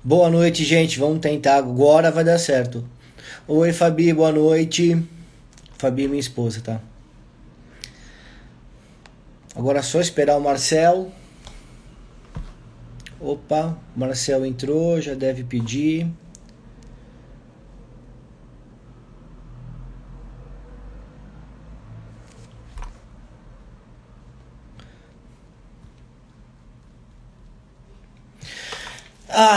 Boa noite, gente. Vamos tentar. Agora vai dar certo. Oi, Fabi, boa noite. Fabi é minha esposa, tá? Agora é só esperar o Marcel. Opa, o Marcel entrou, já deve pedir.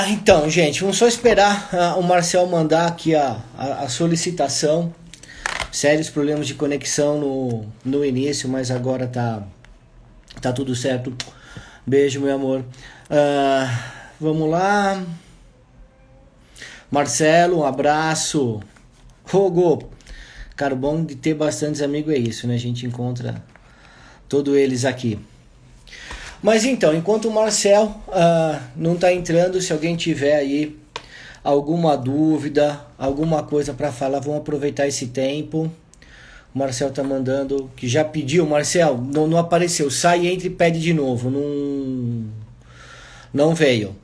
Então, gente, vamos só esperar o Marcel mandar aqui a solicitação. Sérios problemas de conexão no início, mas agora tá tudo certo. Beijo, meu amor. Vamos lá. Marcelo, um abraço. Rogo, cara, o bom de ter bastantes amigos é isso, né? A gente encontra todos eles aqui. Mas então, enquanto o Marcel não tá entrando, se alguém tiver aí alguma dúvida, alguma coisa para falar, vamos aproveitar esse tempo. O Marcel tá mandando, que já pediu. Marcel, não apareceu. Sai, entra e pede de novo. Não veio.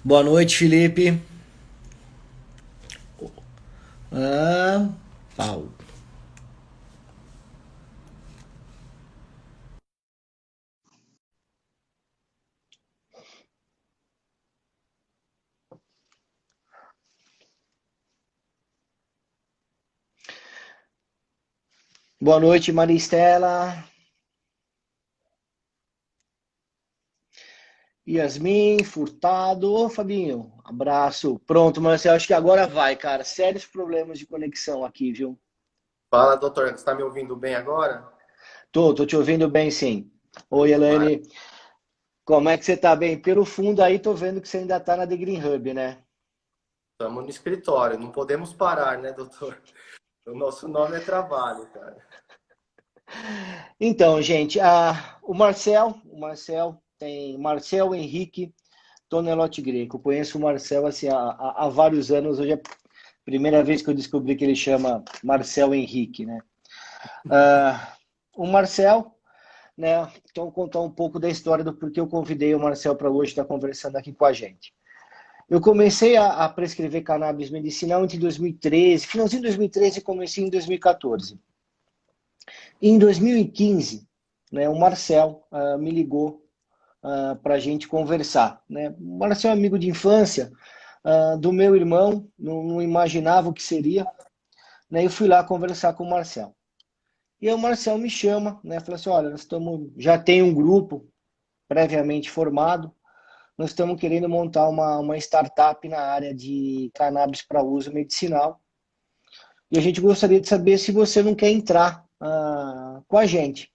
Boa noite, Felipe. Ah, Paulo. Boa noite, Maristela. Yasmin, Furtado. Ô, Fabinho, abraço. Pronto, Marcelo, acho que agora vai, cara. Sérios problemas de conexão aqui, viu? Fala, doutor, você está me ouvindo bem agora? Tô te ouvindo bem, sim. Oi, Mara, Elaine. Como é que você tá bem? Pelo fundo aí, tô vendo que você ainda tá na The Green Hub, né? estamos no escritório, não podemos parar, né, doutor? O nosso nome é trabalho, cara. Então, gente, o Marcel tem Marcel Henrique Tonelotti Greco. Eu conheço o Marcel assim, há vários anos. Hoje é a primeira vez que eu descobri que ele chama Marcel Henrique, né? O Marcel, né? Então, vou contar um pouco da história do porquê eu convidei o Marcel para hoje estar conversando aqui com a gente. Eu comecei a prescrever cannabis medicinal entre 2013, finalzinho de 2013 e comecei em 2014. Em 2015, né, o Marcel me ligou para a gente conversar. Né? O Marcel é amigo de infância do meu irmão, não imaginava o que seria. Né? Eu fui lá conversar com o Marcel. E aí o Marcel me chama, né? Falou assim: olha, já tem um grupo previamente formado, nós estamos querendo montar uma startup na área de cannabis para uso medicinal. E a gente gostaria de saber se você não quer entrar com a gente.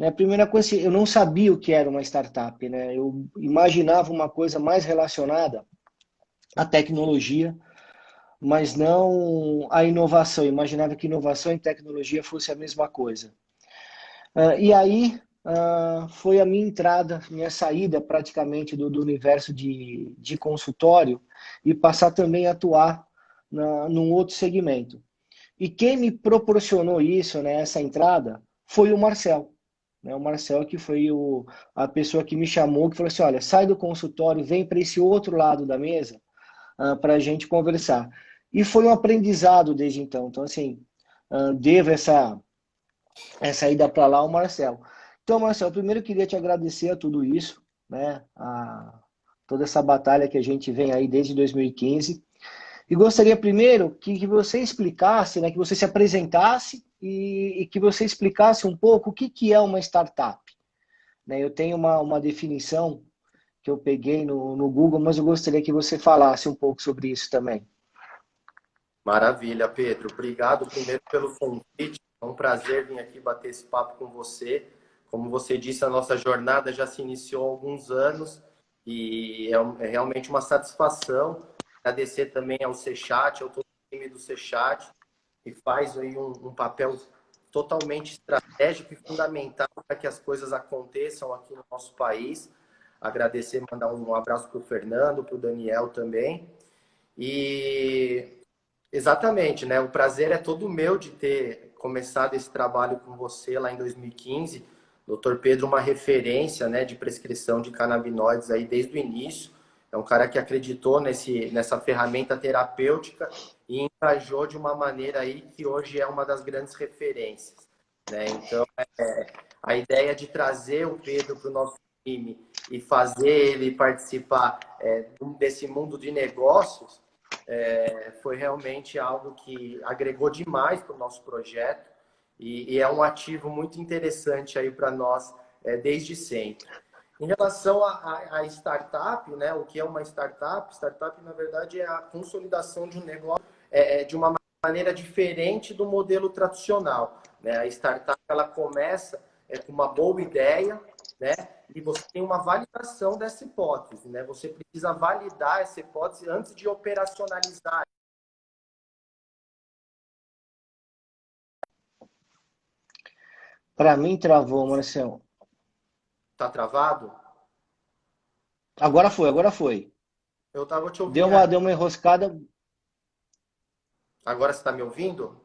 Né? A primeira coisa, assim, eu não sabia o que era uma startup. Né? Eu imaginava uma coisa mais relacionada à tecnologia, mas não à inovação. Eu imaginava que inovação e tecnologia fosse a mesma coisa. E aí foi a minha entrada, minha saída praticamente do universo de consultório e passar também a atuar num outro segmento. E quem me proporcionou isso, né, essa entrada, foi o Marcel. Né, o Marcel que foi a pessoa que me chamou, que falou assim, olha, sai do consultório, vem para esse outro lado da mesa para a gente conversar. E foi um aprendizado desde então. Então, assim, devo essa ida para lá ao Marcel. Então, Marcel, primeiro eu queria te agradecer a tudo isso, né, toda essa batalha que a gente vem aí desde 2015. E gostaria primeiro que você explicasse, né, que você se apresentasse e que você explicasse um pouco o que é uma startup. Né? Eu tenho uma definição que eu peguei no Google, mas eu gostaria que você falasse um pouco sobre isso também. Maravilha, Pedro. Obrigado primeiro pelo convite. É um prazer vir aqui bater esse papo com você. Como você disse, a nossa jornada já se iniciou há alguns anos e é realmente uma satisfação. Agradecer também ao Sechat, ao todo o time do Sechat, que faz aí um papel totalmente estratégico e fundamental para que as coisas aconteçam aqui no nosso país. Agradecer, mandar um abraço para o Fernando, para o Daniel também. E exatamente, né? O prazer é todo meu de ter começado esse trabalho com você lá em 2015. Doutor Pedro, uma referência, né, de prescrição de canabinoides aí desde o início. É um cara que acreditou nessa ferramenta terapêutica e engajou de uma maneira aí que hoje é uma das grandes referências, né? Então, a ideia de trazer o Pedro para o nosso time e fazer ele participar desse mundo de negócios foi realmente algo que agregou demais para o nosso projeto e é um ativo muito interessante aí para nós desde sempre. Em relação à startup, né, o que é uma startup? Startup, na verdade, é a consolidação de um negócio de uma maneira diferente do modelo tradicional, né? A startup ela começa com uma boa ideia, né? E você tem uma validação dessa hipótese, né? Você precisa validar essa hipótese antes de operacionalizar. Para mim travou, Marcelo. Tá travado? Agora foi, agora foi. Eu tava te Deu ouvindo. deu uma enroscada. Agora você está me ouvindo?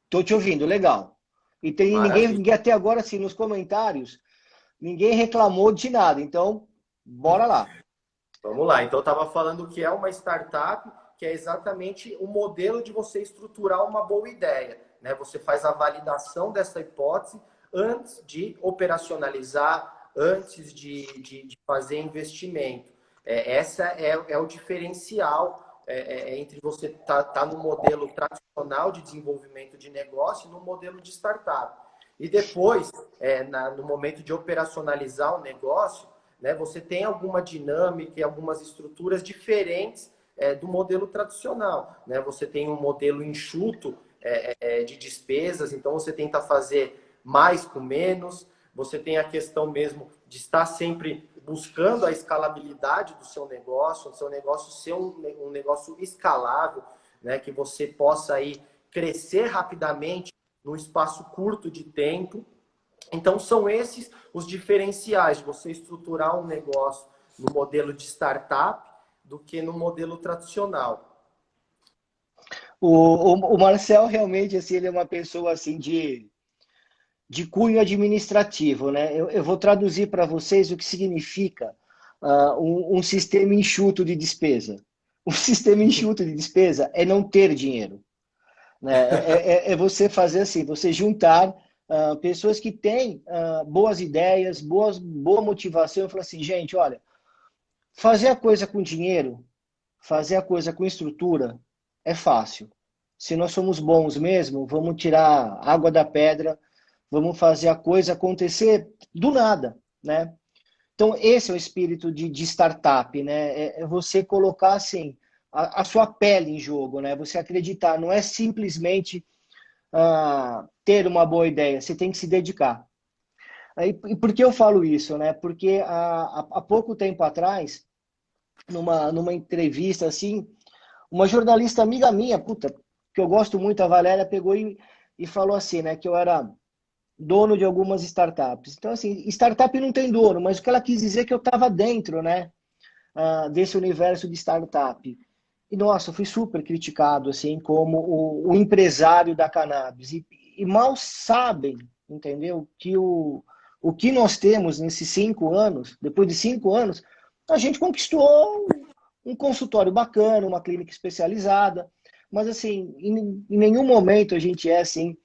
Tô te ouvindo, legal. E tem Maravilha. ninguém até agora, assim, nos comentários, ninguém reclamou de nada. Então, bora lá. Vamos lá. Então, eu estava falando que é uma startup, que é exatamente o modelo de você estruturar uma boa ideia, né? Você faz a validação dessa hipótese antes de operacionalizar, antes de fazer investimento. Essa é o diferencial entre você tá no modelo tradicional de desenvolvimento de negócio e no modelo de startup. E depois, no momento de operacionalizar o negócio, né, você tem alguma dinâmica e algumas estruturas diferentes do modelo tradicional, né? Você tem um modelo enxuto de despesas, então você tenta fazer mais com menos. Você tem a questão mesmo de estar sempre buscando a escalabilidade do seu negócio, o seu negócio ser um negócio escalável, né? Que você possa aí crescer rapidamente num espaço curto de tempo. Então, são esses os diferenciais de você estruturar um negócio no modelo de startup do que no modelo tradicional. O Marcel realmente, assim, ele é uma pessoa, assim, de cunho administrativo, né? Eu vou traduzir para vocês o que significa um sistema enxuto de despesa. Um sistema enxuto de despesa é não ter dinheiro, né? É você fazer assim, você juntar pessoas que têm boas ideias, boa motivação e falar assim, gente, olha, fazer a coisa com dinheiro, fazer a coisa com estrutura é fácil. Se nós somos bons mesmo, vamos tirar água da pedra, vamos fazer a coisa acontecer do nada, né? Então, esse é o espírito de startup, né? É você colocar, assim, a sua pele em jogo, né? Você acreditar, não é simplesmente ter uma boa ideia, você tem que se dedicar. E por que eu falo isso, né? Porque há pouco tempo atrás, numa entrevista, assim, uma jornalista amiga minha, puta, que eu gosto muito, a Valéria, pegou e falou assim, né? Que eu era dono de algumas startups. Então, assim, startup não tem dono, mas o que ela quis dizer é que eu estava dentro, né, desse universo de startup. E, nossa, eu fui super criticado, assim, como o empresário da cannabis. E mal sabem, entendeu, que o que nós temos nesses 5 anos, depois de 5 anos, a gente conquistou um consultório bacana, uma clínica especializada, mas, assim, em nenhum momento a gente é, assim,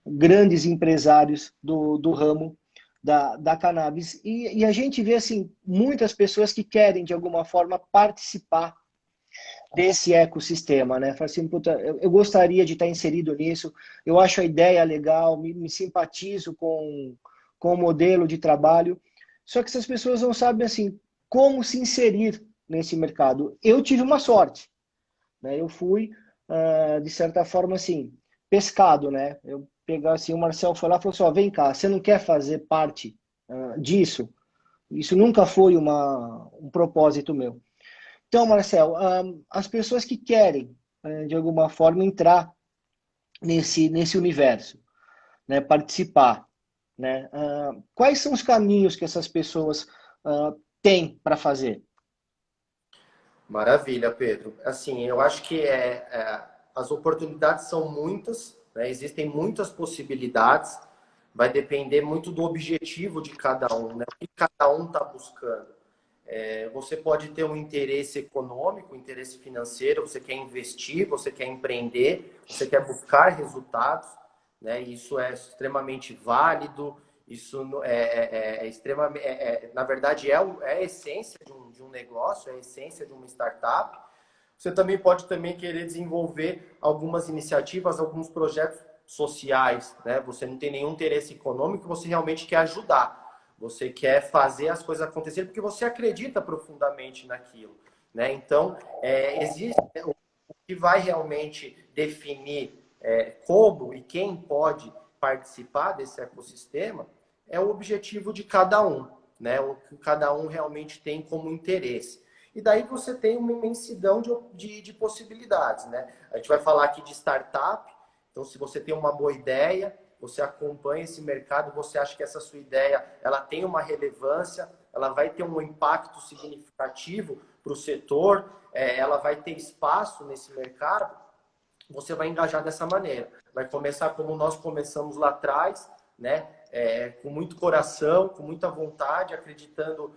grandes empresários do ramo da cannabis. E a gente vê assim, muitas pessoas que querem, de alguma forma, participar desse ecossistema, né? Fala assim, puta, eu gostaria de estar inserido nisso, eu acho a ideia legal, me simpatizo com o modelo de trabalho, só que essas pessoas não sabem assim como se inserir nesse mercado. Eu tive uma sorte, né? Eu fui, de certa forma, assim, pescado, né? Eu pegar assim, o Marcel foi lá e falou assim, ó, vem cá, você não quer fazer parte disso? Isso nunca foi um propósito meu. Então, Marcel, as pessoas que querem, de alguma forma, entrar nesse universo, né, participar, né, quais são os caminhos que essas pessoas têm para fazer? Maravilha, Pedro. Assim, eu acho que as oportunidades são muitas, né? Existem muitas possibilidades. Vai depender muito do objetivo de cada um, né? O que cada um está buscando. Você pode ter um interesse econômico, um interesse financeiro, você quer investir, você quer empreender, você quer buscar resultados, né? Isso é extremamente válido, isso extremamente, na verdade, é a essência de um negócio, é a essência de uma startup. Você também pode querer desenvolver algumas iniciativas, alguns projetos sociais, né? Você não tem nenhum interesse econômico, você realmente quer ajudar. Você quer fazer as coisas acontecerem porque você acredita profundamente naquilo, né? Então, existe o que vai realmente definir como e quem pode participar desse ecossistema é o objetivo de cada um, né? O que cada um realmente tem como interesse. E daí você tem uma imensidão de possibilidades, né? A gente vai falar aqui de startup, então se você tem uma boa ideia, você acompanha esse mercado, você acha que essa sua ideia ela tem uma relevância, ela vai ter um impacto significativo para o setor, ela vai ter espaço nesse mercado, você vai engajar dessa maneira. Vai começar como nós começamos lá atrás, né? Com muito coração, com muita vontade, acreditando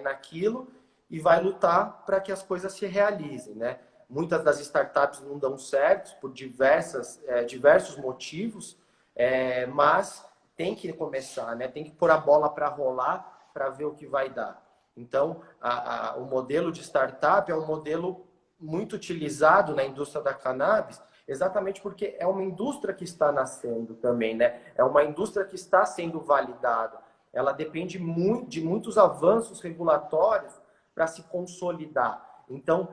naquilo, e vai lutar para que as coisas se realizem, né? Muitas das startups não dão certo por diversos motivos, mas tem que começar, né? Tem que pôr a bola para rolar para ver o que vai dar. Então, o modelo de startup é um modelo muito utilizado na indústria da cannabis, exatamente porque é uma indústria que está nascendo também, né? É uma indústria que está sendo validada. Ela depende muito de muitos avanços regulatórios para se consolidar. Então,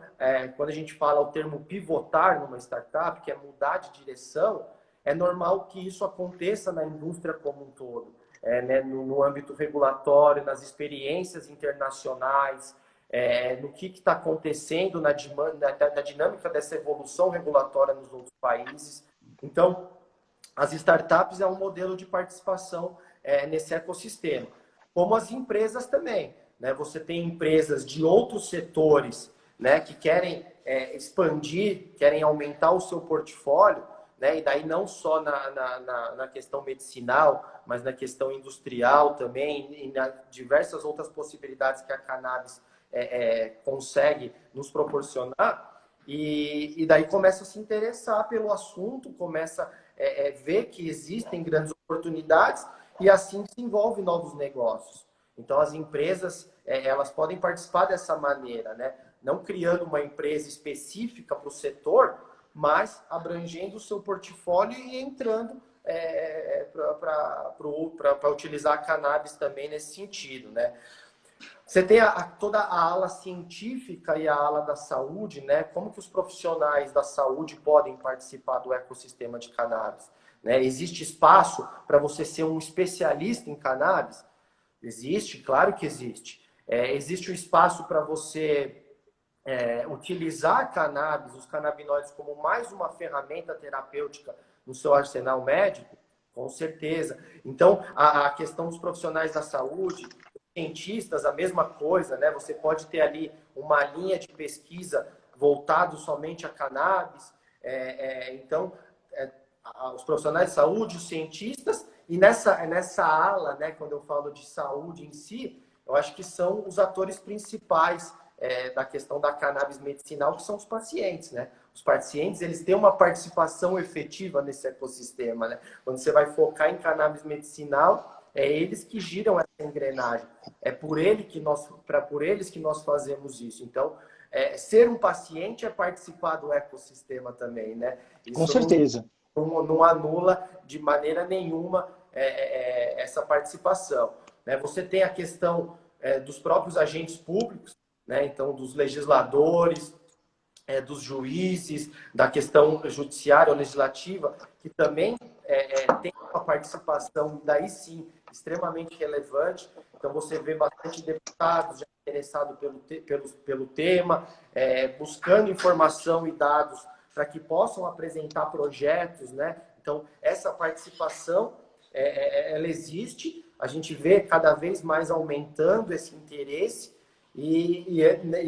quando a gente fala o termo pivotar numa startup, que é mudar de direção, é normal que isso aconteça na indústria como um todo, né? No âmbito regulatório, nas experiências internacionais, no que está acontecendo na dinâmica dessa evolução regulatória nos outros países. Então, as startups é um modelo de participação nesse ecossistema, como as empresas também, né? Você tem empresas de outros setores, né, que querem expandir, querem aumentar o seu portfólio, né? E daí não só na questão medicinal, mas na questão industrial também, e na diversas outras possibilidades que a cannabis consegue nos proporcionar, e daí começa a se interessar pelo assunto, começa a ver que existem grandes oportunidades e assim se envolve novos negócios. Então as empresas elas podem participar dessa maneira, né? Não criando uma empresa específica para o setor, mas abrangendo o seu portfólio e entrando para utilizar a cannabis também nesse sentido, né? Você tem toda a ala científica e a ala da saúde, né? Como que os profissionais da saúde podem participar do ecossistema de cannabis, né? Existe espaço para você ser um especialista em cannabis? Existe, claro que existe. Existe um espaço para você utilizar a cannabis, os canabinoides, como mais uma ferramenta terapêutica no seu arsenal médico? Com certeza. Então, a questão dos profissionais da saúde, cientistas, a mesma coisa, né? Você pode ter ali uma linha de pesquisa voltado somente a cannabis. Então, os profissionais de saúde, os cientistas, e nessa ala, né, quando eu falo de saúde em si, eu acho que são os atores principais da questão da cannabis medicinal, que são os pacientes, né? Os pacientes, eles têm uma participação efetiva nesse ecossistema, né? Quando você vai focar em cannabis medicinal, é eles que giram essa engrenagem. É por eles que nós fazemos isso. Então, ser um paciente é participar do ecossistema também, né? Com Isso certeza. não anula de maneira nenhuma essa participação, né? Você tem a questão dos próprios agentes públicos, né? Então, dos legisladores, dos juízes, da questão judiciária ou legislativa, que também tem uma participação, daí sim, extremamente relevante. Então, você vê bastante deputados já interessados pelo tema, buscando informação e dados para que possam apresentar projetos, né? Então, essa participação, ela existe, a gente vê cada vez mais aumentando esse interesse e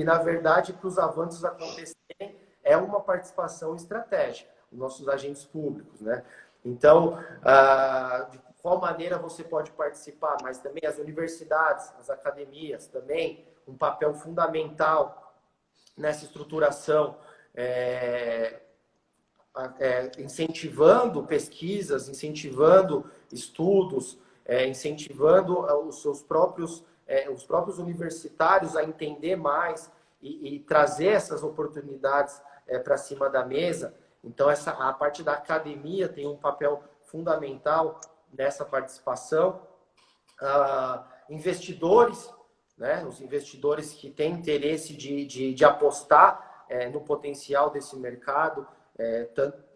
na verdade, para os avanços acontecerem, é uma participação estratégica, dos nossos agentes públicos, né? Então, de qual maneira você pode participar, mas também as universidades, as academias também, um papel fundamental nessa estruturação, incentivando pesquisas, incentivando estudos, incentivando os próprios universitários a entender mais e trazer essas oportunidades para cima da mesa. Então, a parte da academia tem um papel fundamental nessa participação. Investidores, né? Os investidores que têm interesse de apostar no potencial desse mercado,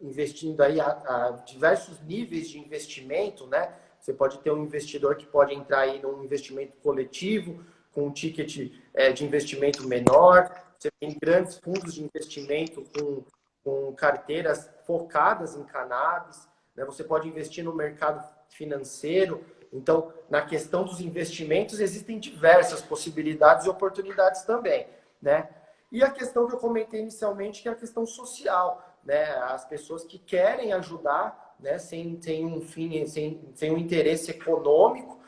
investindo aí a diversos níveis de investimento, né? Você pode ter um investidor que pode entrar aí num investimento coletivo, com um ticket de investimento menor. Você tem grandes fundos de investimento com carteiras focadas em cannabis, né? Você pode investir no mercado financeiro. Então, na questão dos investimentos, existem diversas possibilidades e oportunidades também, né? E a questão que eu comentei inicialmente, que é a questão social, né? As pessoas que querem ajudar, né? Sem um fim, sem um interesse econômico.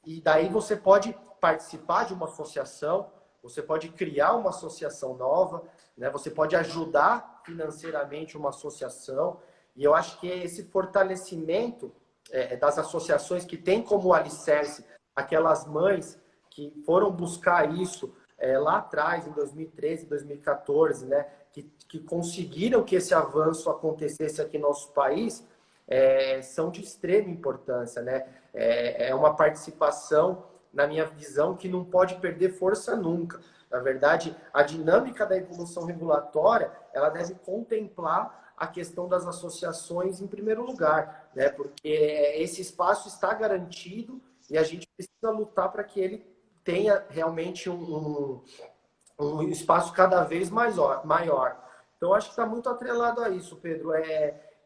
E daí você pode participar de uma associação, você pode criar uma associação nova, né? Você pode ajudar financeiramente uma associação. E eu acho que esse fortalecimento das associações que têm como alicerce aquelas mães que foram buscar isso lá atrás, em 2013, 2014, né? Que conseguiram que esse avanço acontecesse aqui no nosso país, são de extrema importância, né? É uma participação, na minha visão, que não pode perder força nunca. Na verdade, a dinâmica da evolução regulatória, ela deve contemplar a questão das associações em primeiro lugar, né? Porque esse espaço está garantido e a gente precisa lutar para que ele tenha realmente um espaço cada vez maior. Então, acho que está muito atrelado a isso, Pedro.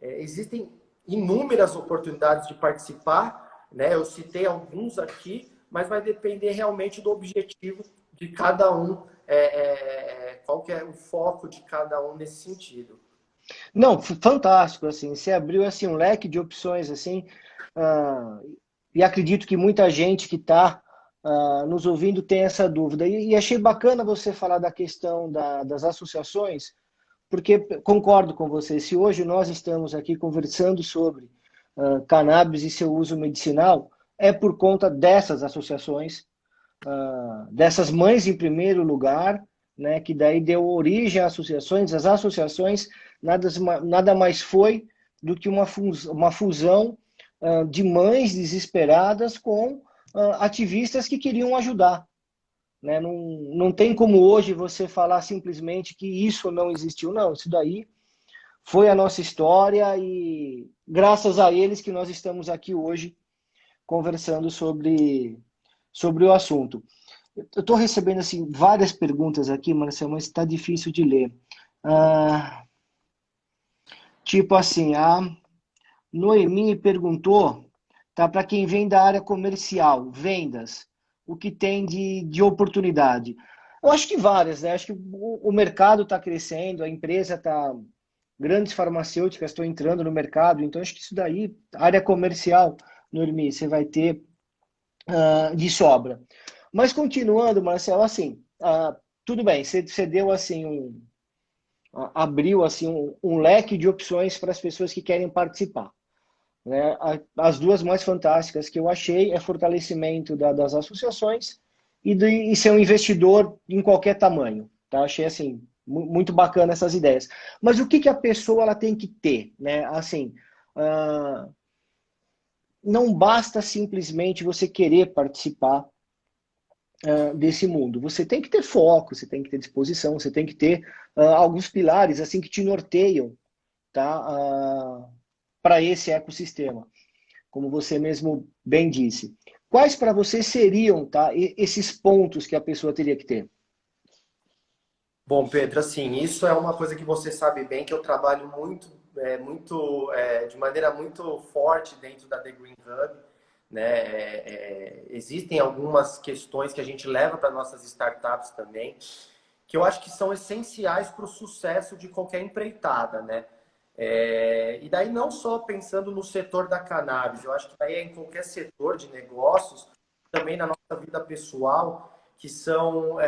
Existem inúmeras oportunidades de participar, né? Eu citei alguns aqui, mas vai depender realmente do objetivo de cada um, qual que é o foco de cada um nesse sentido. Não, fantástico, assim, você abriu assim um leque de opções assim, e acredito que muita gente que está nos ouvindo tem essa dúvida. E achei bacana você falar da questão das associações, porque concordo com você, se hoje nós estamos aqui conversando sobre cannabis e seu uso medicinal, é por conta dessas associações, dessas mães em primeiro lugar, né, que daí deu origem a associações. As associações nada mais foi do que uma fusão de mães desesperadas com ativistas que queriam ajudar. Né? Não tem como hoje você falar simplesmente que isso não existiu. Não, isso daí foi a nossa história e graças a eles que nós estamos aqui hoje conversando sobre o assunto. Eu estou recebendo assim, várias perguntas aqui, Marcelo, mas está difícil de ler. Tipo assim, a Noemi perguntou, tá, para quem vem da área comercial, vendas, o que tem de oportunidade? Eu acho que várias, né? Acho que o mercado está crescendo, a empresa está... Grandes farmacêuticas estão entrando no mercado, então acho que isso daí, área comercial, Noemi, você vai ter de sobra. Mas continuando, Marcelo, assim, tudo bem, você deu assim abriu assim um leque de opções para as pessoas que querem participar. Né? As duas mais fantásticas que eu achei é fortalecimento das associações e ser um investidor em qualquer tamanho. Tá? Achei assim muito bacana essas ideias. Mas o que a pessoa ela tem que ter, né? Assim, não basta simplesmente você querer participar desse mundo. Você tem que ter foco, você tem que ter disposição, você tem que ter alguns pilares assim que te norteiam, tá? Para esse ecossistema, como você mesmo bem disse. Quais para você seriam, tá, esses pontos que a pessoa teria que ter? Bom, Pedro, assim, isso é uma coisa que você sabe bem, que eu trabalho de maneira muito forte dentro da The Green Hub, né? Existem algumas questões que a gente leva para nossas startups também, que eu acho que são essenciais para o sucesso de qualquer empreitada, né? E daí não só pensando no setor da cannabis, eu acho que daí é em qualquer setor de negócios, também na nossa vida pessoal. que são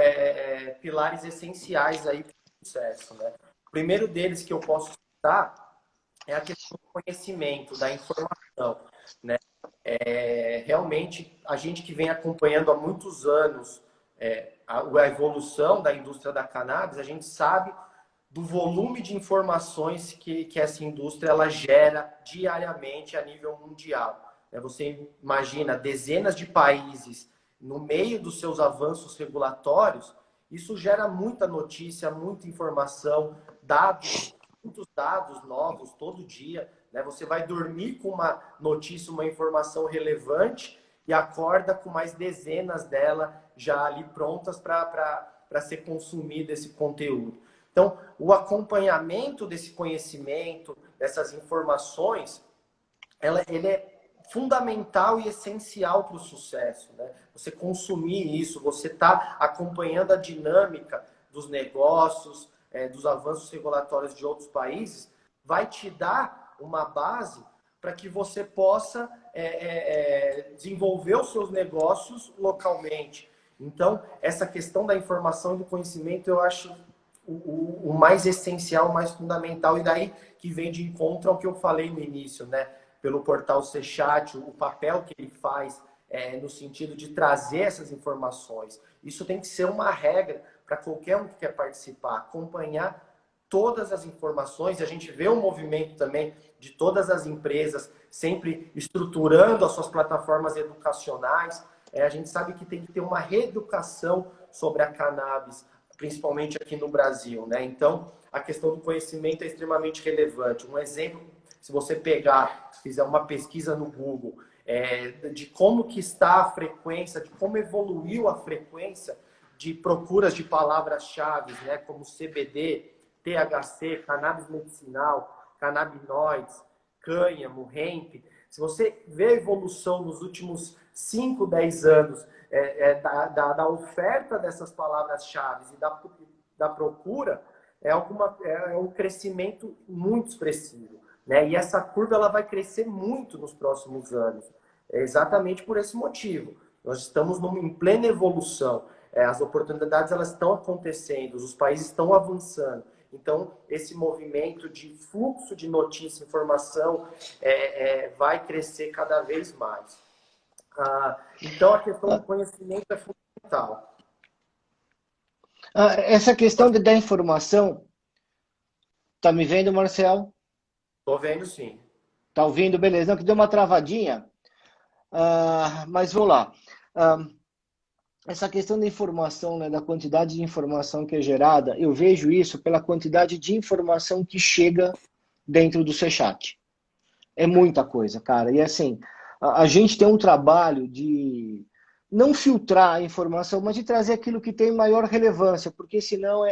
pilares essenciais aí para o sucesso, né? O primeiro deles que eu posso citar é a questão do conhecimento, da informação, né? Realmente, a gente que vem acompanhando há muitos anos a evolução da indústria da cannabis, a gente sabe do volume de informações que essa indústria ela gera diariamente a nível mundial. Você imagina dezenas de países no meio dos seus avanços regulatórios, isso gera muita notícia, muita informação, dados, muitos dados novos todo dia. Você vai dormir com uma notícia, uma informação relevante e acorda com mais dezenas dela já ali prontas para ser consumido esse conteúdo. Então, o acompanhamento desse conhecimento, dessas informações, ele é fundamental e essencial para o sucesso, né? Você consumir isso, você está acompanhando a dinâmica dos negócios, dos avanços regulatórios de outros países, vai te dar uma base para que você possa desenvolver os seus negócios localmente. Então, essa questão da informação e do conhecimento, eu acho o mais essencial, o mais fundamental, e daí que vem de encontro ao que eu falei no início, né? Pelo portal Sechat, o papel que ele faz no sentido de trazer essas informações. Isso tem que ser uma regra para qualquer um que quer participar, acompanhar todas as informações. A gente vê o movimento também de todas as empresas sempre estruturando as suas plataformas educacionais. A gente sabe que tem que ter uma reeducação sobre a cannabis, principalmente aqui no Brasil, né? Então, a questão do conhecimento é extremamente relevante. Um exemplo, se você fizer uma pesquisa no Google, de como que está a frequência, de como evoluiu a frequência de procuras de palavras-chave, né? Como CBD, THC, cannabis medicinal, canabinoides, cânhamo, hemp. Se você vê a evolução nos últimos 5, 10 anos da oferta dessas palavras-chave e da procura, é um crescimento muito expressivo, né? E essa curva ela vai crescer muito nos próximos anos. Exatamente por esse motivo. Nós estamos em plena evolução. As oportunidades elas estão acontecendo, os países estão avançando. Então, esse movimento de fluxo de notícia, informação, vai crescer cada vez mais. Então, a questão do conhecimento é fundamental. Essa questão da informação, tá me vendo, Marcel? Estou vendo, sim. Tá ouvindo? Beleza. Não, que deu uma travadinha, mas vou lá. Essa questão da informação, né, da quantidade de informação que é gerada, eu vejo isso pela quantidade de informação que chega dentro do Sechat. É muita coisa, cara. E assim, a gente tem um trabalho de não filtrar a informação, mas de trazer aquilo que tem maior relevância, porque senão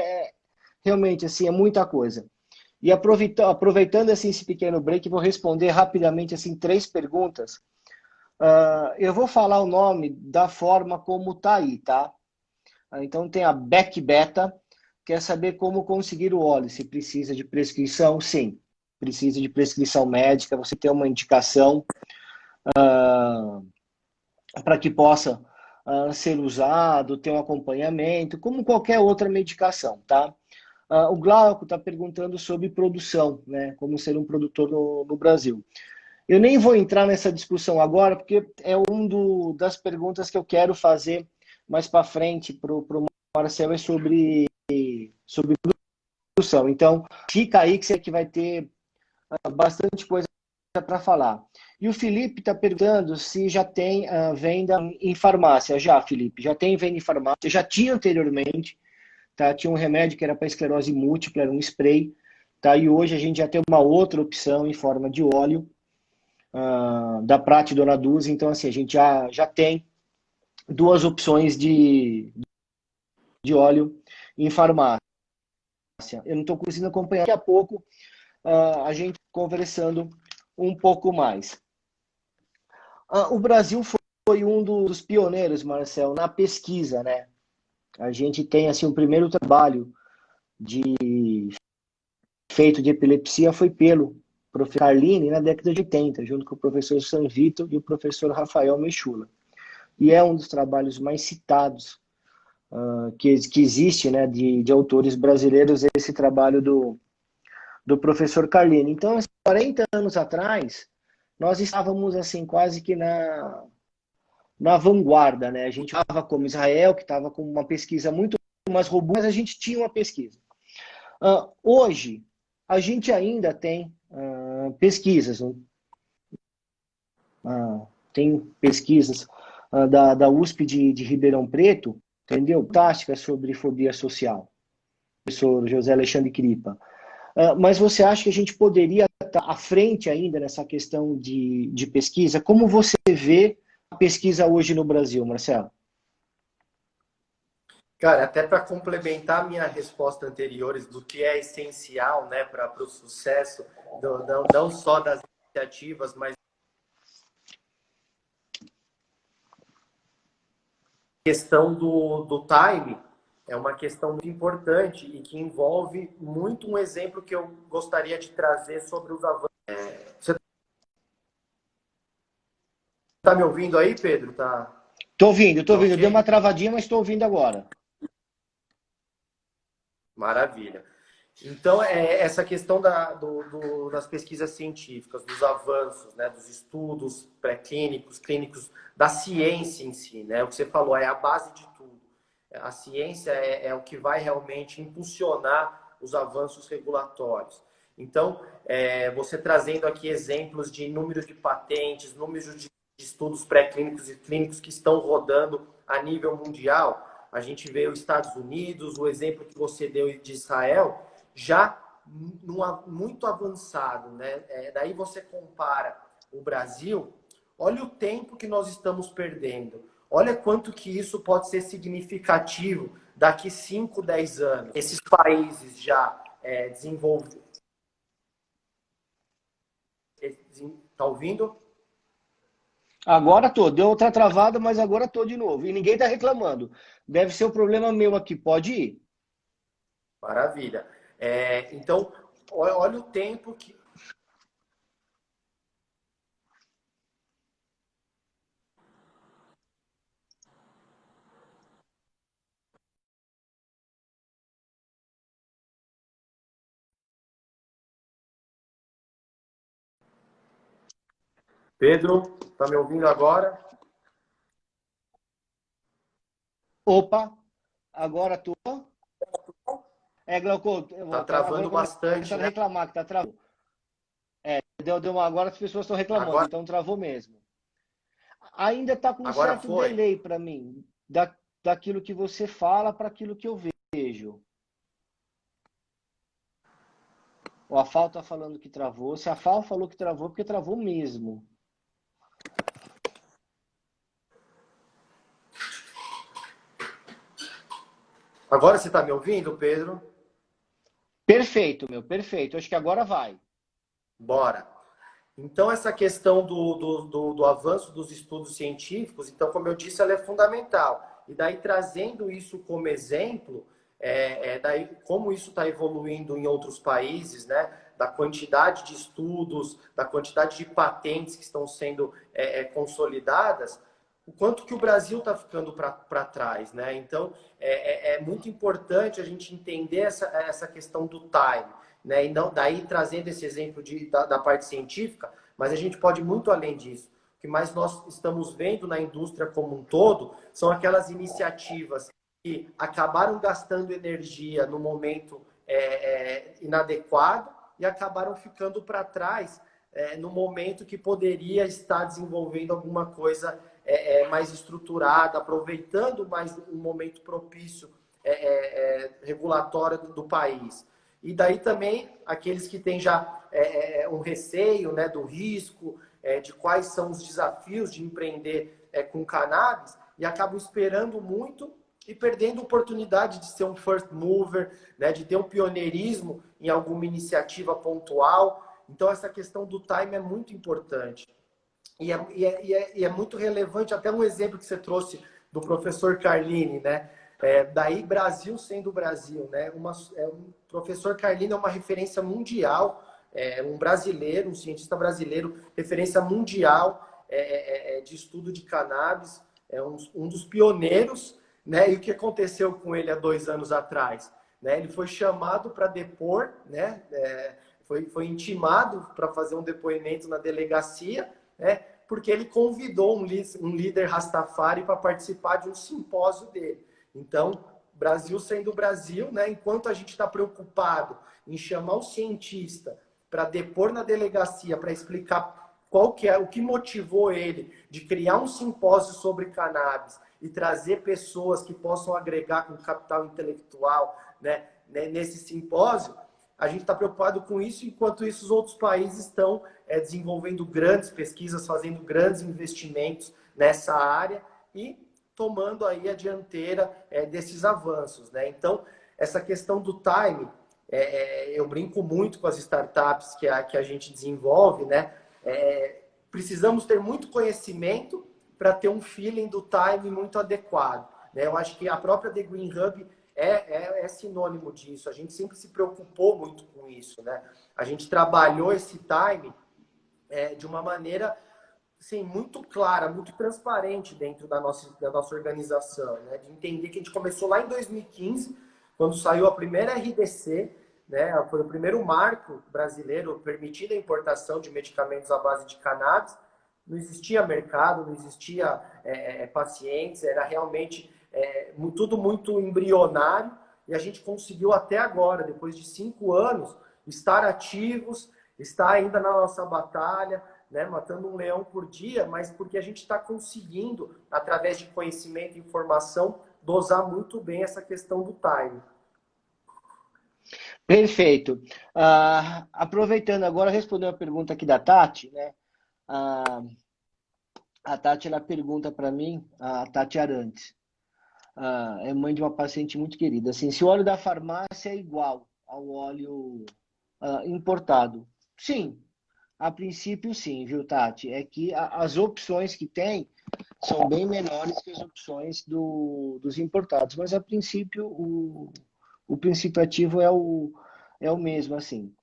realmente assim, é muita coisa. E aproveitando assim, esse pequeno break, vou responder rapidamente assim, 3 perguntas. Eu vou falar o nome da forma como está aí, tá? Então tem a Beck Beta, quer saber como conseguir o óleo. Se precisa de prescrição? Sim, precisa de prescrição médica, você tem uma indicação para que possa ser usado, ter um acompanhamento, como qualquer outra medicação, tá? O Glauco está perguntando sobre produção, né? Como ser um produtor no Brasil. Eu nem vou entrar nessa discussão agora, porque é das perguntas que eu quero fazer mais para frente para o Marcelo, sobre produção. Então, fica aí que você que vai ter bastante coisa para falar. E o Felipe está perguntando se já tem venda em farmácia. Já, Felipe, já tem venda em farmácia. Já tinha anteriormente, tá? Tinha um remédio que era para esclerose múltipla, era um spray. Tá? E hoje a gente já tem uma outra opção em forma de óleo, da Prate Dona Dulce. Então, assim, a gente já tem 2 opções de óleo em farmácia. Eu não estou conseguindo acompanhar. Daqui a pouco a gente conversando um pouco mais. O Brasil foi um dos pioneiros, Marcel, na pesquisa, né? A gente tem assim o primeiro trabalho feito de epilepsia foi pelo professor Carlini na década de 80, junto com o professor Sanvito e o professor Rafael Mechula. E é um dos trabalhos mais citados que existe, né, de autores brasileiros, esse trabalho do professor Carlini. Então, 40 anos atrás, nós estávamos assim quase que na vanguarda, né? A gente estava como Israel, que estava com uma pesquisa muito mais robusta, mas a gente tinha uma pesquisa. Hoje, a gente ainda tem pesquisas. Tem pesquisas da USP de Ribeirão Preto, entendeu? Fantásticas sobre fobia social. Professor José Alexandre Cripa. Mas você acha que a gente poderia estar à frente ainda nessa questão de pesquisa? Como você vê a pesquisa hoje no Brasil, Marcelo? Cara, até para complementar a minha resposta anteriores do que é essencial, né, para o sucesso, não só das iniciativas, mas a questão do time é uma questão muito importante e que envolve muito um exemplo que eu gostaria de trazer sobre os avanços. Você está me ouvindo aí, Pedro? Estou ouvindo. Ok? Deu uma travadinha, mas estou ouvindo agora. Maravilha. Então, essa questão das pesquisas científicas, dos avanços, né, dos estudos pré-clínicos, clínicos, da ciência em si, né? O que você falou é a base de tudo. A ciência é o que vai realmente impulsionar os avanços regulatórios. Então, você trazendo aqui exemplos de número de patentes, número de estudos pré-clínicos e clínicos que estão rodando a nível mundial, a gente vê os Estados Unidos, o exemplo que você deu de Israel, já muito avançado, né? Daí você compara o Brasil, olha o tempo que nós estamos perdendo. Olha quanto que isso pode ser significativo daqui 5, 10 anos. Esses países já desenvolvidos. Está ouvindo? Agora tô. Deu outra travada, mas agora tô de novo. E ninguém está reclamando. Deve ser o problema meu aqui. Pode ir. Maravilha. Então, olha o tempo que. Pedro, está me ouvindo agora? Opa, agora tô. Glauco, Está agora travando bastante, começaram a né? reclamar que tá travando. Agora as pessoas estão reclamando, Agora, então travou mesmo. Ainda está com um agora certo foi. delay para mim, daquilo que você fala para aquilo que eu vejo. A FAO está falando que travou. Se a FAO falou que travou, porque travou mesmo. Agora você está me ouvindo, Pedro? Perfeito, meu, perfeito. Acho que agora vai. Bora. Então, essa questão do avanço dos estudos científicos, então, como eu disse, ela é fundamental. E daí, trazendo isso como exemplo, daí, como isso está evoluindo em outros países, né? Da quantidade de estudos, da quantidade de patentes que estão sendo consolidadas, o quanto que o Brasil está ficando para trás, né? Então, é muito importante a gente entender essa questão do time, né? E não, daí trazendo esse exemplo da parte científica, mas a gente pode ir muito além disso. O que mais nós estamos vendo na indústria como um todo são aquelas iniciativas que acabaram gastando energia no momento inadequado e acabaram ficando para trás no momento que poderia estar desenvolvendo alguma coisa mais estruturada, aproveitando mais um momento propício regulatório do país. E daí também aqueles que têm já um receio, né, do risco, de quais são os desafios de empreender com cannabis e acabam esperando muito e perdendo a oportunidade de ser um first mover, né, de ter um pioneirismo em alguma iniciativa pontual. Então, essa questão do time é muito importante. E é muito relevante, até um exemplo que você trouxe do professor Carlini, né? Daí, Brasil sendo Brasil, né? O professor Carlini é uma referência mundial, um brasileiro, um cientista brasileiro, referência mundial de estudo de cannabis, um dos pioneiros né? E o que aconteceu com ele há 2 anos atrás? Né? Ele foi chamado para depor, né? Foi intimado para fazer um depoimento na delegacia, né? Porque ele convidou um líder Rastafari para participar de um simpósio dele. Então, Brasil sendo Brasil, né? Enquanto a gente está preocupado em chamar o cientista para depor na delegacia, para explicar qual que é o que motivou ele de criar um simpósio sobre cannabis e trazer pessoas que possam agregar com capital intelectual, né, nesse simpósio, a gente está preocupado com isso, enquanto isso os outros países estão desenvolvendo grandes pesquisas, fazendo grandes investimentos nessa área e tomando aí a dianteira desses avanços, né? Então, essa questão do time, eu brinco muito com as startups que a gente desenvolve, né? Precisamos ter muito conhecimento para ter um feeling do time muito adequado, né? Eu acho que a própria The Green Hub é sinônimo disso. A gente sempre se preocupou muito com isso, né? A gente trabalhou esse time de uma maneira assim, muito clara, muito transparente dentro da nossa organização, né? De entender que a gente começou lá em 2015, quando saiu a primeira RDC, né? Foi o primeiro marco brasileiro permitindo a importação de medicamentos à base de cannabis. Não existia mercado, não existia pacientes, era realmente tudo muito embrionário, e a gente conseguiu até agora, depois de 5 anos, estar ativos, estar ainda na nossa batalha, né, matando um leão por dia, mas porque a gente está conseguindo, através de conhecimento e informação, dosar muito bem essa questão do time. Perfeito. Aproveitando agora, respondendo a pergunta aqui da Tati, né? A Tati, ela pergunta para mim, a Tati Arantes, é mãe de uma paciente muito querida, assim, se o óleo da farmácia é igual ao óleo importado. Sim, a princípio sim, viu, Tati? É que as opções que tem são bem menores que as opções dos importados, mas a princípio o princípio ativo é o mesmo, assim.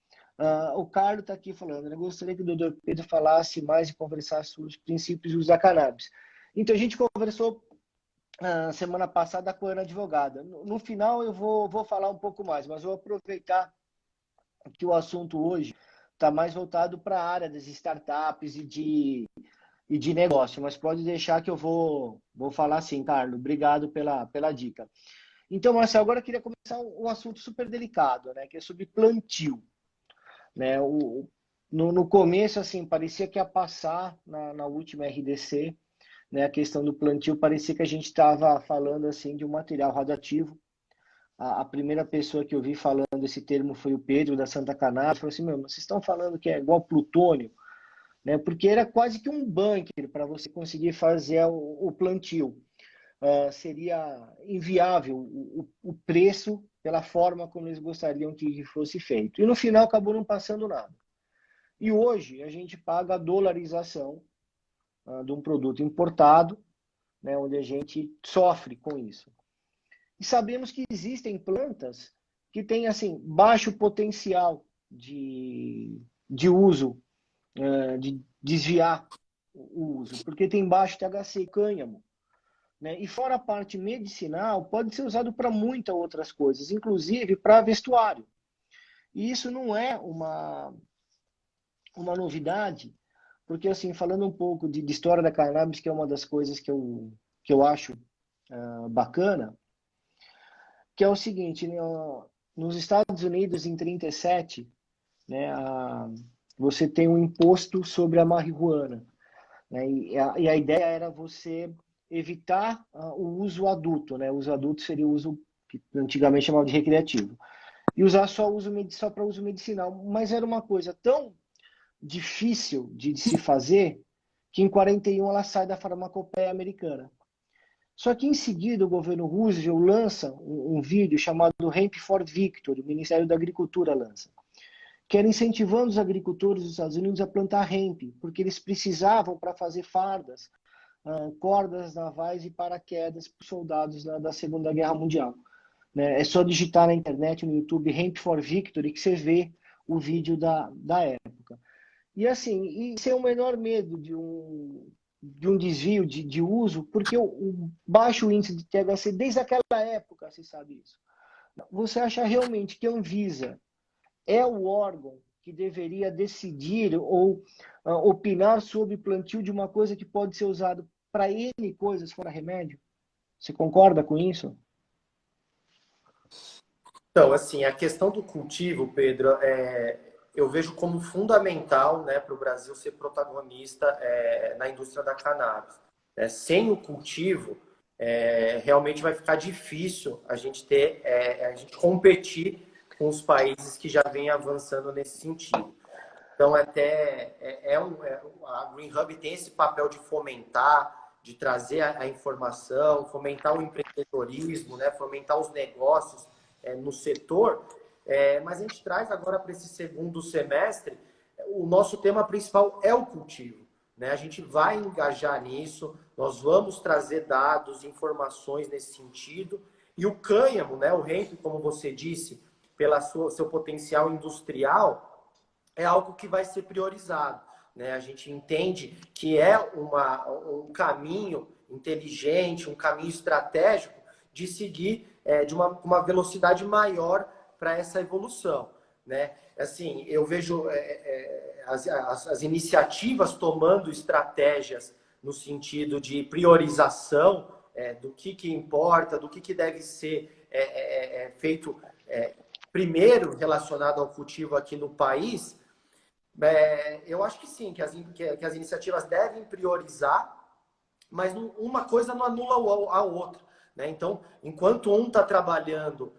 O Carlos está aqui falando, eu gostaria que o doutor Pedro falasse mais e conversasse sobre os princípios do uso da cannabis. Então, a gente conversou semana passada com a Ana Advogada. No final, eu vou falar um pouco mais, mas vou aproveitar que o assunto hoje está mais voltado para a área das startups e de negócio, mas pode deixar que eu vou falar sim, Carlos. Obrigado pela dica. Então, Marcelo, agora eu queria começar um assunto super delicado, né, que é sobre plantio. Né? No começo, assim, parecia que ia passar na última RDC, né, a questão do plantio, parecia que a gente estava falando assim de um material radioativo. A primeira pessoa que eu vi falando esse termo foi o Pedro, da Santa Canária, falou assim, meu, vocês estão falando que é igual plutônio, né? Porque era quase que um bunker para você conseguir fazer o plantio. Seria inviável o preço pela forma como eles gostariam que fosse feito. E no final acabou não passando nada. E hoje a gente paga a dolarização de um produto importado, né, onde a gente sofre com isso. E sabemos que existem plantas que têm assim, baixo potencial de uso, de desviar o uso, porque tem baixo THC e cânhamo. Né? E fora a parte medicinal, pode ser usado para muitas outras coisas, inclusive para vestuário. E isso não é uma novidade, porque assim, falando um pouco de história da cannabis, que é uma das coisas que eu acho bacana, que é o seguinte, né, nos Estados Unidos, em 37, né, você tem um imposto sobre a marihuana. Né, e a ideia era você evitar o uso adulto. Né, o uso adulto seria o uso que antigamente chamava de recreativo. E usar só para uso medicinal. Mas era uma coisa tão difícil de se fazer que em 41 ela sai da farmacopeia americana. Só que em seguida o governo Roosevelt lança um vídeo chamado Hemp for Victory, o Ministério da Agricultura lança, que era incentivando os agricultores dos Estados Unidos a plantar hemp, porque eles precisavam para fazer fardas, cordas navais e paraquedas para os soldados da Segunda Guerra Mundial. Né? É só digitar na internet, no YouTube, Hemp for Victory, que você vê o vídeo da época. E assim, e sem o menor medo de um desvio de uso, porque o baixo índice de THC, desde aquela época, se sabe isso. Você acha realmente que a Anvisa é o órgão que deveria decidir ou opinar sobre o plantio de uma coisa que pode ser usada para N coisas fora remédio? Você concorda com isso? Então, assim, a questão do cultivo, Pedro, eu vejo como fundamental, né, para o Brasil ser protagonista na indústria da cannabis. Sem o cultivo, realmente vai ficar difícil a gente a gente competir com os países que já vêm avançando nesse sentido. Então, a Green Hub tem esse papel de fomentar, de trazer a informação, fomentar o empreendedorismo, né, fomentar os negócios no setor, mas a gente traz agora para esse segundo semestre, o nosso tema principal é o cultivo. Né? A gente vai engajar nisso, nós vamos trazer dados, informações nesse sentido, e o cânhamo, né, o hemp, como você disse, pela seu potencial industrial, é algo que vai ser priorizado. Né? A gente entende que é um caminho inteligente, um caminho estratégico de seguir de uma velocidade maior para essa evolução. Né? Assim, eu vejo as iniciativas tomando estratégias no sentido de priorização do que importa, do que deve ser feito primeiro relacionado ao cultivo aqui no país. Eu acho que sim, que as iniciativas devem priorizar, mas uma coisa não anula a outra. Né? Então, enquanto um está trabalhando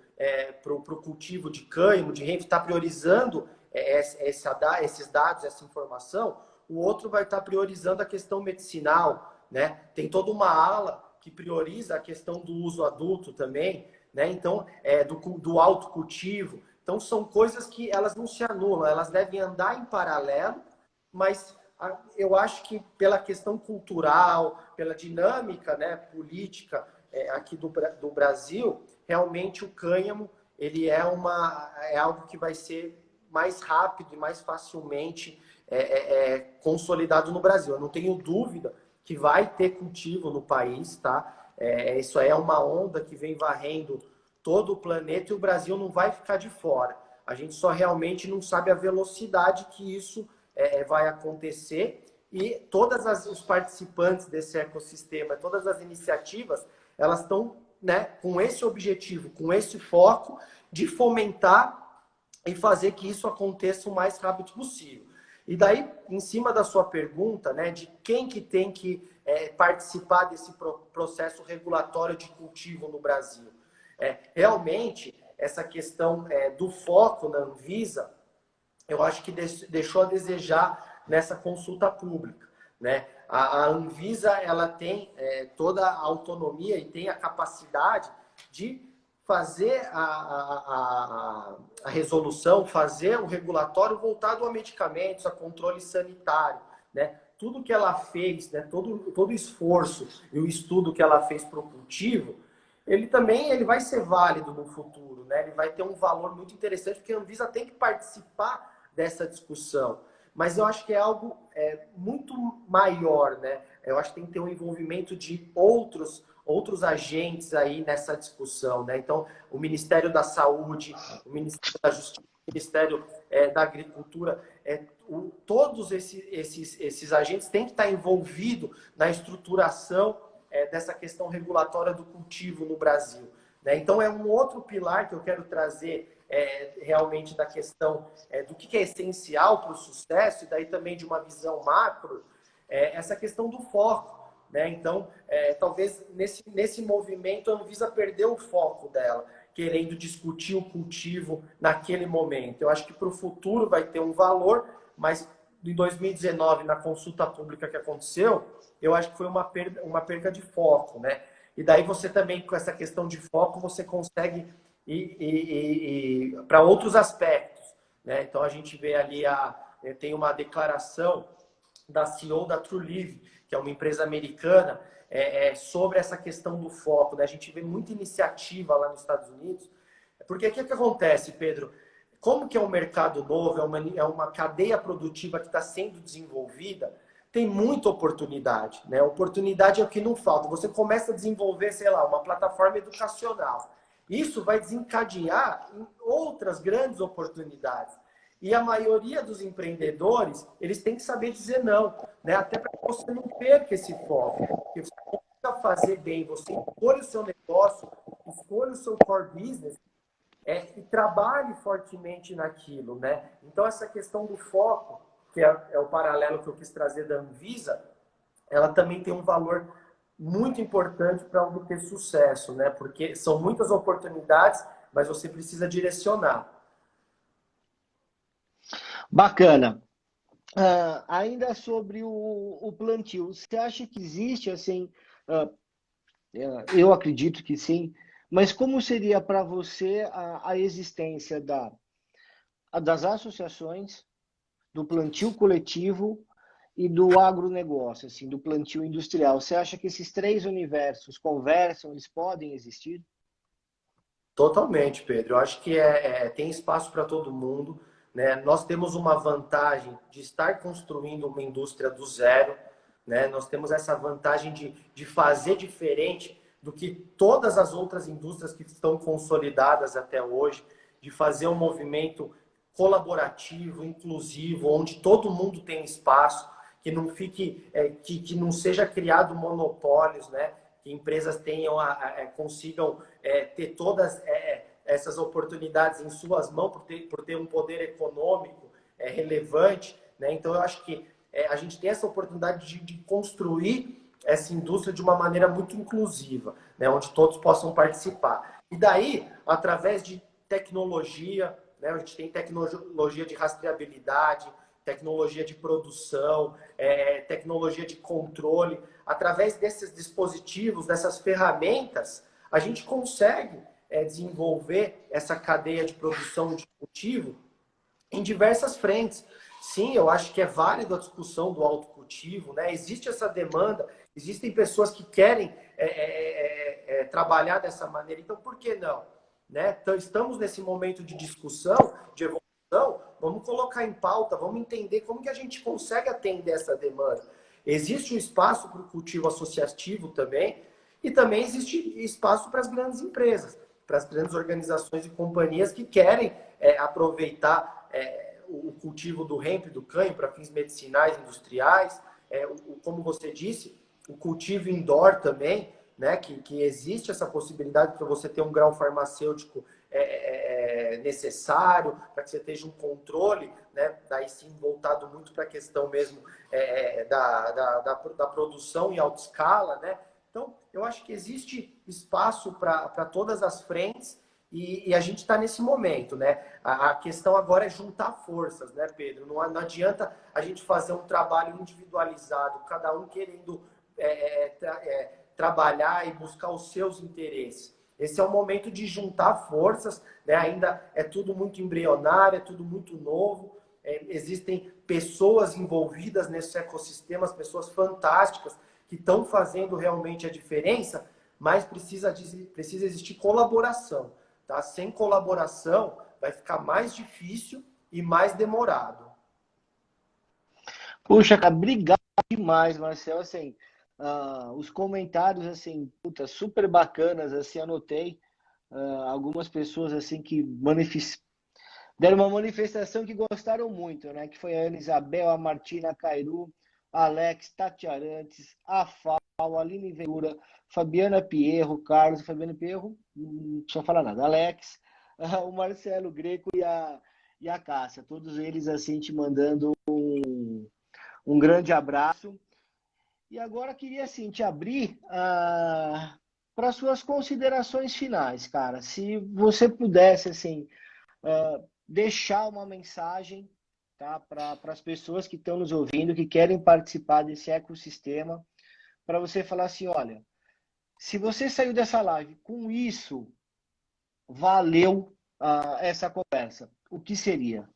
para o cultivo de cânhamo, de hemp, está priorizando esses dados, essa informação, o outro vai estar priorizando a questão medicinal. Né? Tem toda uma ala que prioriza a questão do uso adulto também, né? Então, do autocultivo. Então, são coisas que elas não se anulam, elas devem andar em paralelo, mas eu acho que pela questão cultural, pela dinâmica, né, política aqui do Brasil, realmente o cânhamo ele é algo que vai ser mais rápido e mais facilmente consolidado no Brasil. Eu não tenho dúvida que vai ter cultivo no país, tá? Isso aí é uma onda que vem varrendo todo o planeta e o Brasil não vai ficar de fora. A gente só realmente não sabe a velocidade que isso vai acontecer e os participantes desse ecossistema, todas as iniciativas, elas estão, né, com esse objetivo, com esse foco de fomentar e fazer que isso aconteça o mais rápido possível. E daí, em cima da sua pergunta, né, de quem que tem que participar desse processo regulatório de cultivo no Brasil, realmente, essa questão do foco na Anvisa, eu acho que deixou a desejar nessa consulta pública. Né? A Anvisa ela tem toda a autonomia e tem a capacidade de fazer a resolução, fazer o regulatório voltado a medicamentos, a controle sanitário. Né? Tudo que ela fez, né? todo o esforço e o estudo que ela fez para o cultivo, ele vai ser válido no futuro. Né? Ele vai ter um valor muito interessante, porque a Anvisa tem que participar dessa discussão. Mas eu acho que é algo muito maior, né? Eu acho que tem que ter um envolvimento de outros agentes aí nessa discussão, né? Então, o Ministério da Saúde, o Ministério da Justiça, o Ministério da Agricultura, todos esses agentes têm que estar envolvidos na estruturação dessa questão regulatória do cultivo no Brasil. Né? Então, é um outro pilar que eu quero trazer realmente da questão do que é essencial para o sucesso, e daí também de uma visão macro, essa questão do foco. Né? Então, talvez nesse movimento a Anvisa perdeu o foco dela, querendo discutir o cultivo naquele momento. Eu acho que para o futuro vai ter um valor, mas em 2019, na consulta pública que aconteceu, eu acho que foi uma perda de foco. Né? E daí você também, com essa questão de foco, você consegue e para outros aspectos. Né? Então, a gente vê ali, tem uma declaração da CEO da TrueLive, que é uma empresa americana, sobre essa questão do foco. Né? A gente vê muita iniciativa lá nos Estados Unidos. Porque o que acontece, Pedro? Como que é um mercado novo, é uma cadeia produtiva que está sendo desenvolvida, tem muita oportunidade, né? Oportunidade é o que não falta. Você começa a desenvolver, sei lá, uma plataforma educacional. Isso vai desencadear em outras grandes oportunidades. E a maioria dos empreendedores, eles têm que saber dizer não, né? Até para que você não perca esse foco. Porque você precisa fazer bem, você escolhe o seu negócio, escolhe o seu core business, e trabalhe fortemente naquilo, né? Então, essa questão do foco, que é o paralelo que eu quis trazer da Anvisa, ela também tem um valor muito importante para obter sucesso, né? Porque são muitas oportunidades, mas você precisa direcionar. Bacana. Ainda sobre o plantio, você acha que existe, assim, eu acredito que sim, mas como seria para você a existência das associações, do plantio coletivo e do agronegócio, assim, do plantio industrial? Você acha que esses três universos conversam, eles podem existir? Totalmente, Pedro. Eu acho que tem espaço para todo mundo, né? Nós temos uma vantagem de estar construindo uma indústria do zero, né? Nós temos essa vantagem de fazer diferente do que todas as outras indústrias que estão consolidadas até hoje, de fazer um movimento colaborativo, inclusivo, onde todo mundo tem espaço, que não fique, que não seja criado monopólios, né? Que empresas tenham consigam ter todas essas oportunidades em suas mãos por ter um poder econômico relevante, né? Então eu acho que a gente tem essa oportunidade de construir essa indústria de uma maneira muito inclusiva, né? Onde todos possam participar. E daí, através de tecnologia, né? A gente tem tecnologia de rastreabilidade, tecnologia de produção, tecnologia de controle. Através desses dispositivos, dessas ferramentas, a gente consegue desenvolver essa cadeia de produção de cultivo em diversas frentes. Sim, eu acho que é válida a discussão do autocultivo, né? Existe essa demanda, existem pessoas que querem trabalhar dessa maneira, então por que não? Né? Então, estamos nesse momento de discussão, de evolução, vamos colocar em pauta, vamos entender como que a gente consegue atender essa demanda. Existe um espaço para o cultivo associativo também, e também existe espaço para as grandes empresas, para as grandes organizações e companhias que querem aproveitar o cultivo do hemp, do canho, para fins medicinais, industriais, como você disse, o cultivo indoor também, né, que existe essa possibilidade para você ter um grau farmacêutico necessário, para que você tenha um controle, né, daí sim voltado muito para a questão mesmo da produção em alta escala, né? Então, eu acho que existe espaço para todas as frentes e a gente está nesse momento, né? A questão agora é juntar forças, né, Pedro? Não adianta a gente fazer um trabalho individualizado, cada um querendo trabalhar e buscar os seus interesses. Esse é o momento de juntar forças, né? Ainda é tudo muito embrionário, é tudo muito novo. Existem pessoas envolvidas nesse ecossistema, as pessoas fantásticas que estão fazendo realmente a diferença, mas precisa existir colaboração. Tá? Sem colaboração, vai ficar mais difícil e mais demorado. Puxa, cara, obrigado demais, Marcelo. Assim, os comentários, assim, puta, super bacanas, assim, anotei. Algumas pessoas, assim, que deram uma manifestação que gostaram muito, né? Que foi a Ana Isabel, a Martina Cairu, a Alex, Tati Arantes, a Fal, a Aline Ventura, Fabiana Pierro, Carlos, Fabiana Pierro, não precisa falar nada, Alex, o Marcelo Greco e a Cássia, todos eles assim te mandando um grande abraço. E agora queria assim te abrir para suas considerações finais, cara. Se você pudesse assim deixar uma mensagem, tá, para as pessoas que estão nos ouvindo, que querem participar desse ecossistema, para você falar assim, olha, se você saiu dessa live com isso, valeu essa conversa. O que seria?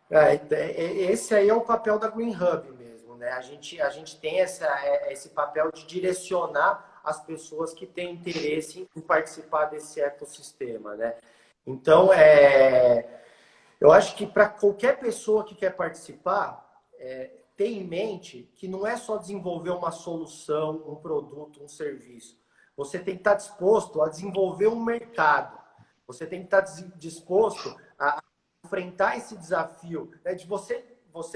Esse aí é o papel da Green Hub mesmo, né? A gente tem esse papel de direcionar as pessoas que têm interesse em participar desse ecossistema, né? Então, eu acho que para qualquer pessoa que quer participar, ter em mente que não é só desenvolver uma solução, um produto, um serviço. Você tem que estar disposto a desenvolver um mercado. Você tem que estar disposto a enfrentar esse desafio, né, de você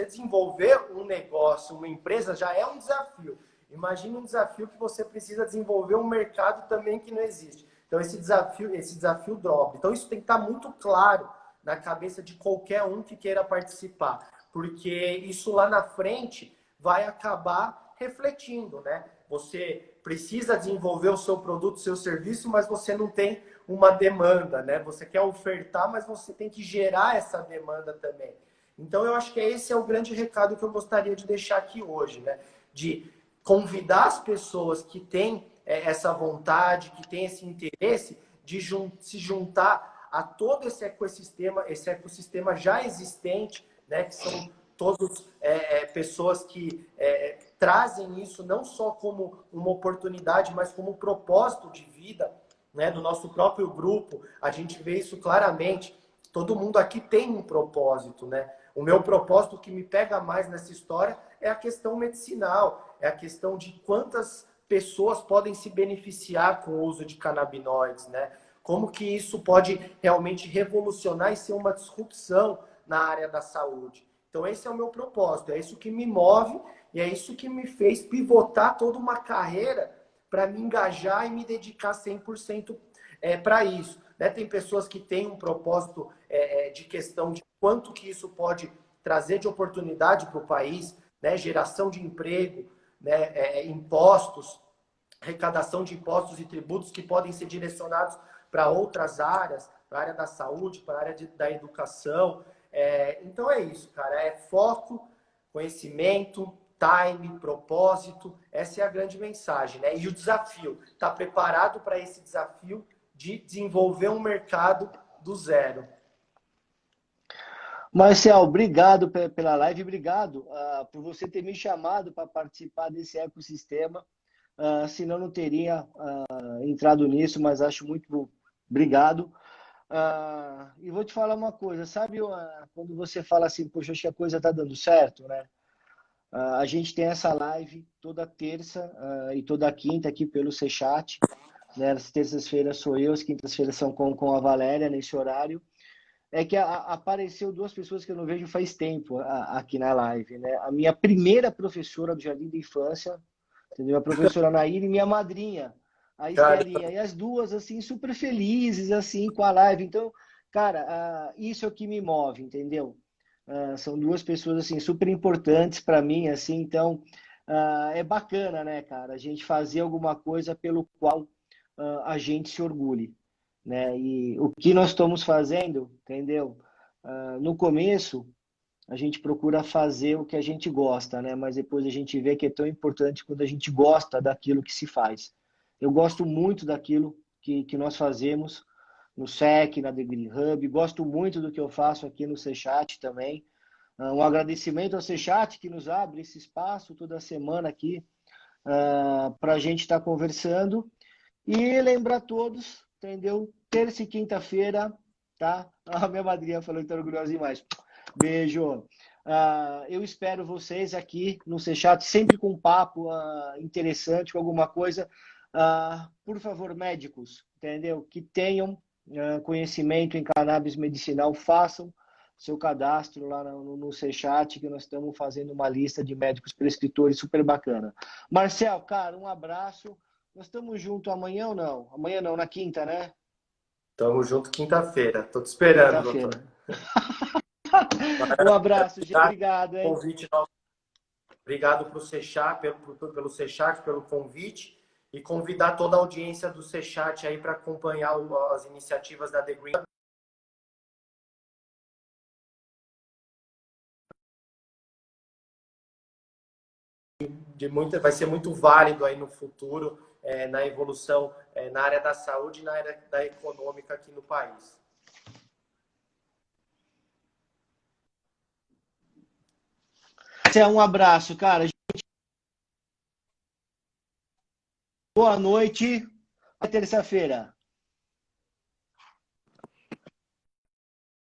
desenvolver um negócio, uma empresa, já é um desafio. Imagina um desafio que você precisa desenvolver um mercado também que não existe. Então, esse desafio dobra. Então, isso tem que estar muito claro na cabeça de qualquer um que queira participar, porque isso lá na frente vai acabar refletindo, né? Você precisa desenvolver o seu produto, o seu serviço, mas você não tem uma demanda, né? Você quer ofertar, mas você tem que gerar essa demanda também. Então, eu acho que esse é o grande recado que eu gostaria de deixar aqui hoje, né? De convidar as pessoas que têm essa vontade, que têm esse interesse, de se juntar a todo esse ecossistema já existente, né? Que são todas pessoas que trazem isso não só como uma oportunidade, mas como um propósito de vida, né? Do nosso próprio grupo, a gente vê isso claramente. Todo mundo aqui tem um propósito, né? O meu propósito que me pega mais nessa história é a questão medicinal, é a questão de quantas pessoas podem se beneficiar com o uso de canabinoides, né? Como que isso pode realmente revolucionar e ser uma disrupção na área da saúde. Então, esse é o meu propósito, é isso que me move e é isso que me fez pivotar toda uma carreira para me engajar e me dedicar 100% para isso. Né? Tem pessoas que têm um propósito de questão de quanto que isso pode trazer de oportunidade para o país, né? Geração de emprego, né? Impostos, arrecadação de impostos e tributos que podem ser direcionados para outras áreas, para a área da saúde, para a área da educação. Então é isso, cara. É foco, conhecimento, time, propósito. Essa é a grande mensagem, né? E o desafio. Está preparado para esse desafio de desenvolver um mercado do zero. Marcel, obrigado pela live, obrigado por você ter me chamado para participar desse ecossistema. Senão não teria entrado nisso, mas acho muito obrigado. E vou te falar uma coisa, sabe quando você fala assim, poxa, acho que a coisa está dando certo, né? A gente tem essa live toda terça e toda quinta aqui pelo Sechat, né? As terças-feiras sou eu, as quintas-feiras são com a Valéria nesse horário. É que apareceu duas pessoas que eu não vejo faz tempo aqui na live, né? A minha primeira professora do Jardim da Infância, entendeu? A professora Nair e minha madrinha, a Cara, Estelinha. E as duas, assim, super felizes, assim, com a live. Então, cara, isso é o que me move, entendeu? São duas pessoas, assim, super importantes para mim, assim. Então, é bacana, né, cara? A gente fazer alguma coisa pelo qual a gente se orgulhe, né? E o que nós estamos fazendo, entendeu? No começo, a gente procura fazer o que a gente gosta, né? Mas depois a gente vê que é tão importante quando a gente gosta daquilo que se faz. Eu gosto muito daquilo que nós fazemos no SEC, na Degree Hub, gosto muito do que eu faço aqui no Sechat também. Um agradecimento ao Sechat que nos abre esse espaço toda semana aqui para a gente estar conversando. E lembrar a todos, entendeu? Terça e quinta-feira, tá? A minha madrinha falou que tá orgulhosa demais. Beijo. Eu espero vocês aqui no Sechat, sempre com um papo interessante, com alguma coisa. Por favor, médicos, entendeu? Que tenham conhecimento em cannabis medicinal, façam seu cadastro lá no Sechat, que nós estamos fazendo uma lista de médicos prescritores super bacana. Marcel, cara, um abraço. Nós estamos juntos amanhã ou não? Amanhã não, na quinta, né? tamo junto quinta-feira. Tô te esperando, doutor. Quinta-feira. Um abraço, gente. Obrigado, hein? Convite nosso. Obrigado pro Sechat, pelo Sechat, pelo convite. E convidar toda a audiência do Sechat aí para acompanhar as iniciativas da The Green. Vai ser muito válido aí no futuro, na evolução, na área da saúde e na área da econômica aqui no país. Um abraço, cara. Boa noite. Até terça-feira.